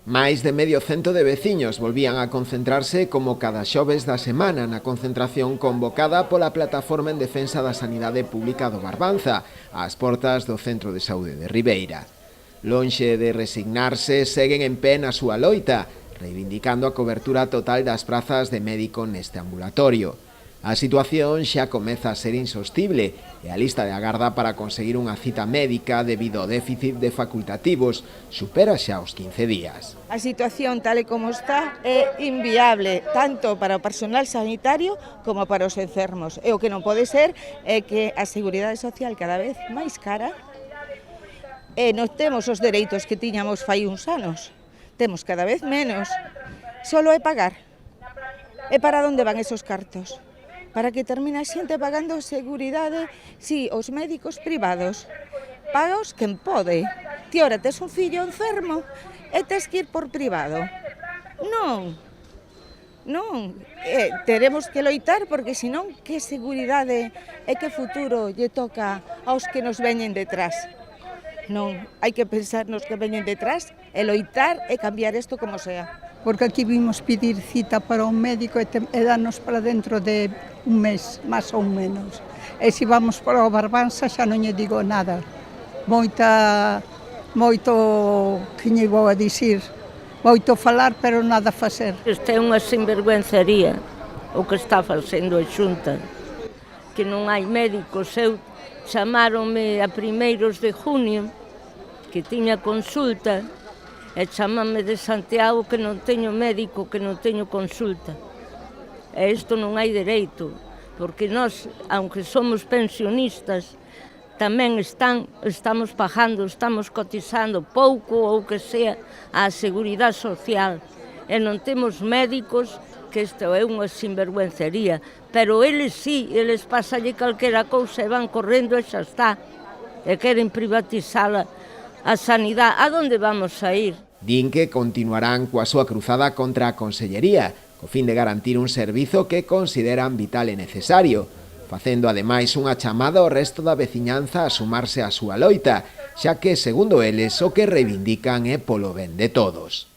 Máis de medio cento de veciños volvían a concentrarse como cada xoves da semana na concentración convocada pola Plataforma en Defensa da Sanidade Pública do Barbanza, ás portas do Centro de Saúde de Ribeira. Lonxe de resignarse, seguen en pé na súa loita, reivindicando a cobertura total das prazas de médico neste ambulatorio. A situación xa comeza a ser insostible e a lista de agarda para conseguir unha cita médica debido ao déficit de facultativos supera xa os 15 días. A situación tal e como está é inviable tanto para o personal sanitario como para os enfermos. E o que non pode ser é que a Seguridade Social cada vez máis cara e non temos os dereitos que tiñamos fai uns anos. Temos cada vez menos. Solo é pagar. E para onde van esos cartos? Para que termine a xente pagando seguridade, si, os médicos privados. Pagaos quen pode. Ti ora tes un fillo enfermo e tes que ir por privado. Non. Teremos que loitar porque senón que seguridade e que futuro lle toca aos que nos veñen detrás. Non, hai que pensar nos que veñen detrás e loitar e cambiar isto como sea. Porque aquí vimos pedir cita para un médico e danos para dentro de un mes, máis ou menos. E se vamos para o Barbanza xa non lle digo nada. Moito, que lle vou a dicir, moito falar, pero nada facer. Isto é unha sinvergüencería, o que está facendo a Xunta, que non hai médicos. Eu chamáronme a primeiros de junio, que tiña consulta, e chamame de Santiago que non teño médico, que non teño consulta. E isto non hai dereito, porque nós, aunque somos pensionistas, tamén estamos pagando, estamos cotizando pouco ou que sea á Seguridade Social. E non temos médicos, que isto é unha sinvergüencería. Pero eles sí, eles pasalle calquera cousa e van correndo e xa está. E queren privatizala a sanidade. A onde vamos a ir? Din que continuarán coa súa cruzada contra a Consellería, co fin de garantir un servizo que consideran vital e necesario, facendo ademais unha chamada ao resto da veciñanza a sumarse á súa loita, xa que, segundo eles, o que reivindican é polo ben de todos.